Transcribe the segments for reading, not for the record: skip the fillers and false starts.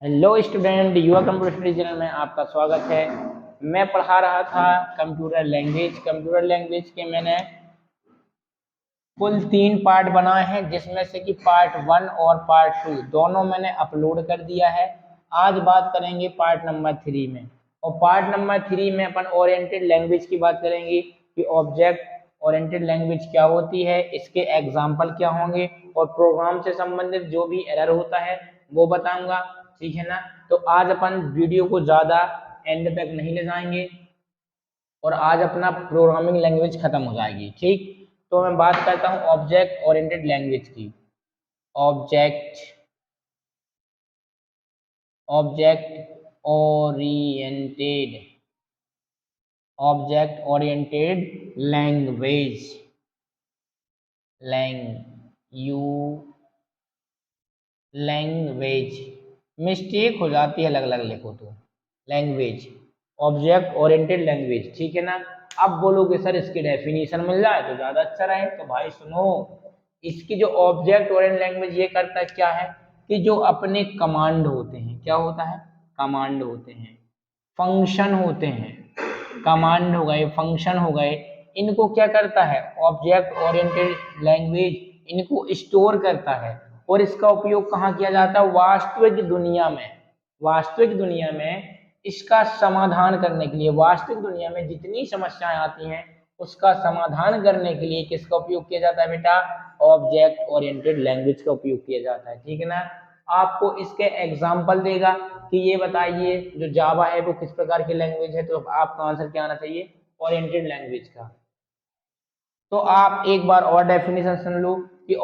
Hello student, युवा computer study channel में आपका स्वागत है। मैं पढ़ा रहा था कंप्यूटर लैंग्वेज के मैंने कुल 3 पार्ट बनाए हैं, जिसमें से कि पार्ट 1 और पार्ट 2 दोनों मैंने अपलोड कर दिया है। आज बात करेंगे पार्ट नंबर 3 में, और पार्ट नंबर 3 में अपन ओरिएंटेड लैंग्वेज की बात करेंगे कि ऑब्जेक्ट ओरिएंटेड लैंग्वेज क्या होती है, इसके एग्जाम्पल क्या होंगे, और प्रोग्राम से संबंधित जो भी एरर होता है वो बताऊंगा। ठीक है ना। तो आज अपन वीडियो को ज़्यादा एंड तक नहीं ले जाएंगे और आज अपना प्रोग्रामिंग लैंग्वेज खत्म हो जाएगी। ठीक, तो मैं बात करता हूँ ऑब्जेक्ट ओरिएंटेड लैंग्वेज की। Object object oriented object oriented language language mistake हो जाती है, अलग अलग लिखो तो लैंग्वेज, ऑब्जेक्ट ओरिएंटेड लैंग्वेज। ठीक है ना। अब बोलोगे सर इसकी डेफिनेशन मिल जाए तो ज़्यादा अच्छा रहे, तो भाई सुनो, इसकी जो ऑब्जेक्ट ओरिएंटेड लैंग्वेज ये करता क्या है कि जो अपने कमांड होते हैं, क्या होता है, कमांड होते हैं, फंक्शन होते हैं, कमांड हो गए, फंक्शन हो गए, इनको क्या करता है ऑब्जेक्ट ओरिएंटेड लैंग्वेज, इनको स्टोर करता है। और इसका उपयोग कहाँ किया जाता है, वास्तविक दुनिया में। वास्तविक दुनिया में इसका समाधान करने के लिए, वास्तविक दुनिया में जितनी समस्याएं आती हैं उसका समाधान करने के लिए किसका उपयोग किया जाता है बेटा, ऑब्जेक्ट ओरिएंटेड लैंग्वेज का उपयोग किया जाता है। ठीक है ना। आपको इसके एग्जाम्पल देगा कि ये बताइए जो जावा है वो किस प्रकार की लैंग्वेज है, तो आपका आंसर क्या आना चाहिए, ओरिएंटेड लैंग्वेज का। तो आप एक बार और डेफिनेशन सुन लो कि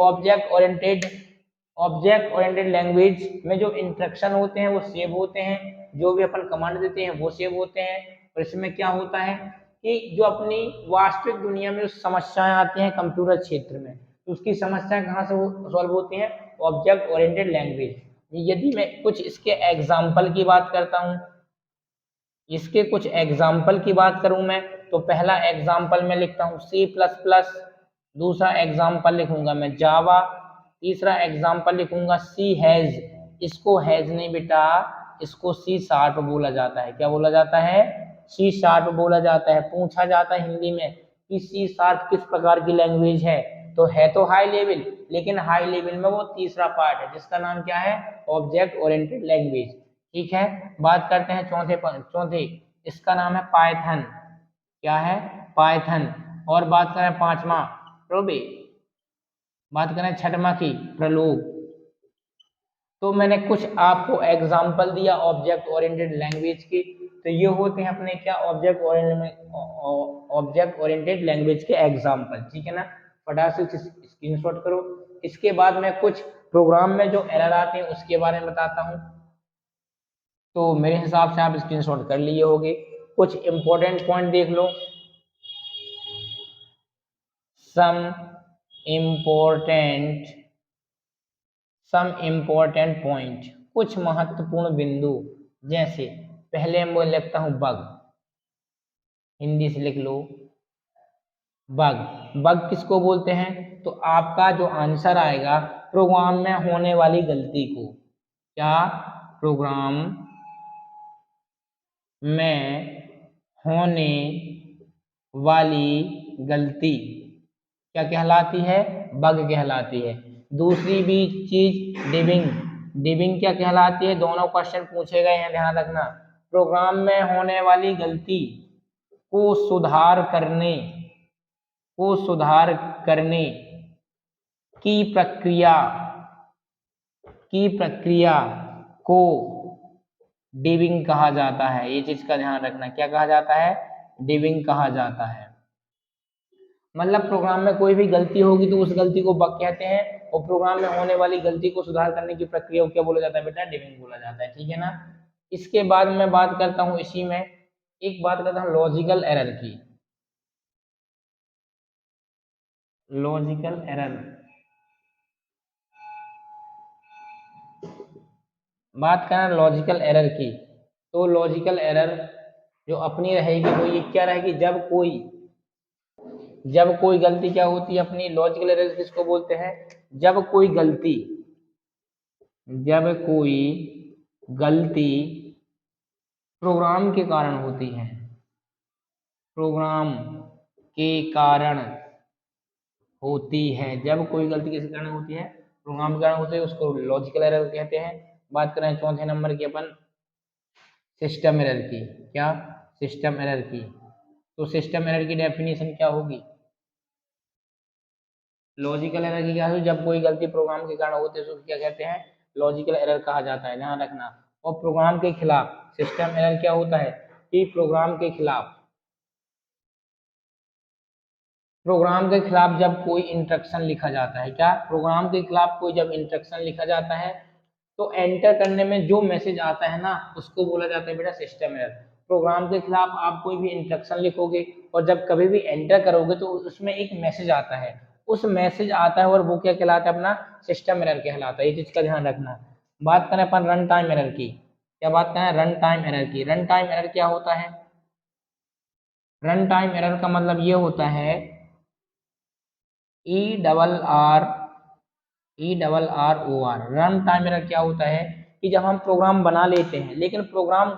ऑब्जेक्ट ओरिएंटेड लैंग्वेज में जो इंस्ट्रक्शन होते हैं वो सेव होते हैं, जो भी अपन कमांड देते हैं वो सेव होते हैं। और इसमें क्या होता है कि जो अपनी वास्तविक दुनिया में जो समस्याएं आती हैं कंप्यूटर क्षेत्र में, तो उसकी समस्याएं कहाँ से सॉल्व होती हैं, ऑब्जेक्ट ओरिएंटेड लैंग्वेज। यदि मैं कुछ इसके एग्जाम्पल की बात करता हूँ, इसके कुछ एग्जाम्पल की बात करूं मैं, तो पहला एग्जाम्पल मैं लिखता हूँ C++, दूसरा एग्जाम्पल लिखूंगा मैं जावा, तीसरा एग्जाम्पल लिखूंगा सी हैज। इसको हैज नहीं बेटा, इसको C# बोला जाता है। क्या बोला जाता है, C# बोला जाता है। पूछा जाता है हिंदी में कि C# किस प्रकार की लैंग्वेज है तो हाई लेवल, लेकिन हाई लेवल में वो तीसरा पार्ट है जिसका नाम क्या है, ऑब्जेक्ट ओरिएंटेड लैंग्वेज। ठीक है। बात करते हैं चौथे, इसका नाम है पाइथन। क्या है, पाइथन। और बात करें पांचवा प्रोबी, बात करें छठवां की प्रलोभ। तो मैंने कुछ आपको एग्जाम्पल दिया ऑब्जेक्ट ओरिएंटेड लैंग्वेज की, तो ये होते हैं अपने क्या, ऑब्जेक्ट ओरिएंटेड लैंग्वेज के एग्जाम्पल। ठीक है ना। फटाक से स्क्रीनशॉट करो। इसके बाद मैं कुछ प्रोग्राम में जो एरर आते हैं उसके बारे में बताता हूँ। तो मेरे हिसाब से आप स्क्रीनशॉट कर लिए होंगे। कुछ इंपॉर्टेंट पॉइंट देख लो, सम इम्पोर्टेंट पॉइंट, कुछ महत्वपूर्ण बिंदु। जैसे पहले मैं लिखता हूं बग, हिंदी से लिख लो बग। बग किसको बोलते हैं, तो आपका जो आंसर आएगा प्रोग्राम में होने वाली गलती को, क्या, प्रोग्राम में होने वाली गलती क्या कहलाती है, बग कहलाती है। दूसरी भी चीज डिबिंग, डिबिंग क्या कहलाती है, दोनों क्वेश्चन पूछे गए हैं, ध्यान रखना। प्रोग्राम में होने वाली गलती को सुधार करने की प्रक्रिया को डिबिंग कहा जाता है। ये चीज का ध्यान रखना, क्या कहा जाता है, डिबिंग कहा जाता है। मतलब प्रोग्राम में कोई भी गलती होगी तो उस गलती को बग कहते हैं, और प्रोग्राम में होने वाली गलती को सुधार करने की प्रक्रिया को क्या बोला जाता है बेटा, डिबिंग बोला जाता है। ठीक है ना। इसके बाद मैं बात करता हूँ, इसी में एक बात करता हूँ लॉजिकल एरर की। लॉजिकल एरर, बात करें लॉजिकल एरर की, तो लॉजिकल एरर जो अपनी रहेगी वो ये क्या रहेगी, जब कोई गलती क्या होती है अपनी, लॉजिकल एरर किसको बोलते हैं, जब कोई गलती प्रोग्राम के कारण होती है, प्रोग्राम के कारण होती है। जब कोई गलती किसी कारण होती है, प्रोग्राम के कारण होती है, उसको लॉजिकल एरर कहते हैं। बात करें चौथे नंबर की अपन सिस्टम एरर की। क्या? सिस्टम एरर की। तो सिस्टम एरर की डेफिनेशन क्या होगी? लॉजिकल एरर की क्या होगी? जब कोई गलती प्रोग्राम के कारण होती है तो क्या कहते हैं? लॉजिकल एरर कहा जाता है, ध्यान रखना। और प्रोग्राम के खिलाफ सिस्टम एरर क्या होता है? कि प्रोग्राम के खिलाफ जब कोई इंस्ट्रक्शन लिखा जाता है, क्या? प्रोग्राम के खिलाफ कोई जब इंस्ट्रक्शन लिखा जाता है तो एंटर करने में जो मैसेज आता है ना, उसको बोला जाता है बेटा सिस्टम एरर। प्रोग्राम के खिलाफ आप कोई भी इंस्ट्रक्शन लिखोगे और जब कभी भी एंटर करोगे तो उसमें एक मैसेज आता है, उस मैसेज आता है और वो क्या कहलाता है? अपना सिस्टम एरर कहलाता है। ये चीज का ध्यान रखना। बात करें अपन रन टाइम एरर की। क्या बात करें? रन टाइम एरर की। रन टाइम एरर क्या होता है? रन टाइम एरर का मतलब ये होता है ERR रन टाइम एरर क्या होता है? कि जब हम प्रोग्राम बना लेते हैं, लेकिन प्रोग्राम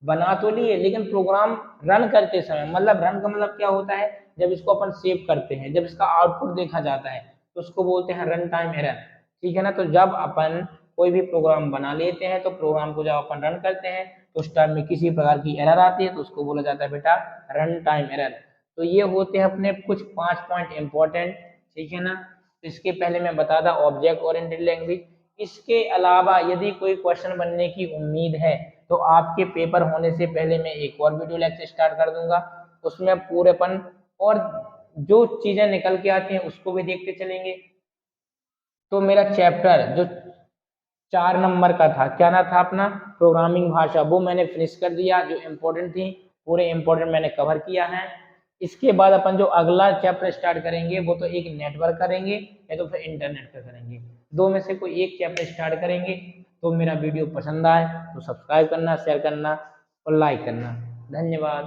बना तो लिए, लेकिन प्रोग्राम रन करते समय, मतलब रन का मतलब क्या होता है? जब इसको अपन सेव करते हैं, जब इसका आउटपुट देखा जाता है तो उसको बोलते हैं रन टाइम एरर। ठीक है ना? तो जब अपन कोई भी प्रोग्राम बना लेते हैं तो प्रोग्राम को जब अपन रन करते हैं तो उस टाइम में किसी प्रकार की एरर आती है तो उसको बोला जाता है बेटा रन टाइम एरर। तो ये होते हैं अपने कुछ 5 पॉइंट इंपॉर्टेंट। ठीक है ना? तो इसके पहले मैं बता दा ऑब्जेक्ट ओरिएंटेड लैंग्वेज। इसके अलावा यदि कोई क्वेश्चन बनने की उम्मीद है तो आपके पेपर होने से पहले मैं एक और वीडियो लेक्चर स्टार्ट कर दूंगा, उसमें पूरेपन और जो चीजें निकल के आती हैं उसको भी देखते चलेंगे। तो मेरा चैप्टर जो 4 नंबर का था, क्या ना था अपना? प्रोग्रामिंग भाषा, वो मैंने फिनिश कर दिया। जो इम्पोर्टेंट थी पूरे इम्पोर्टेंट मैंने कवर किया है। इसके बाद अपन जो अगला चैप्टर स्टार्ट करेंगे वो तो एक नेटवर्क करेंगे या तो फिर इंटरनेट का करेंगे, दो में से कोई एक चैप्टर स्टार्ट करेंगे। तो मेरा वीडियो पसंद आए तो सब्सक्राइब करना, शेयर करना और लाइक करना। धन्यवाद।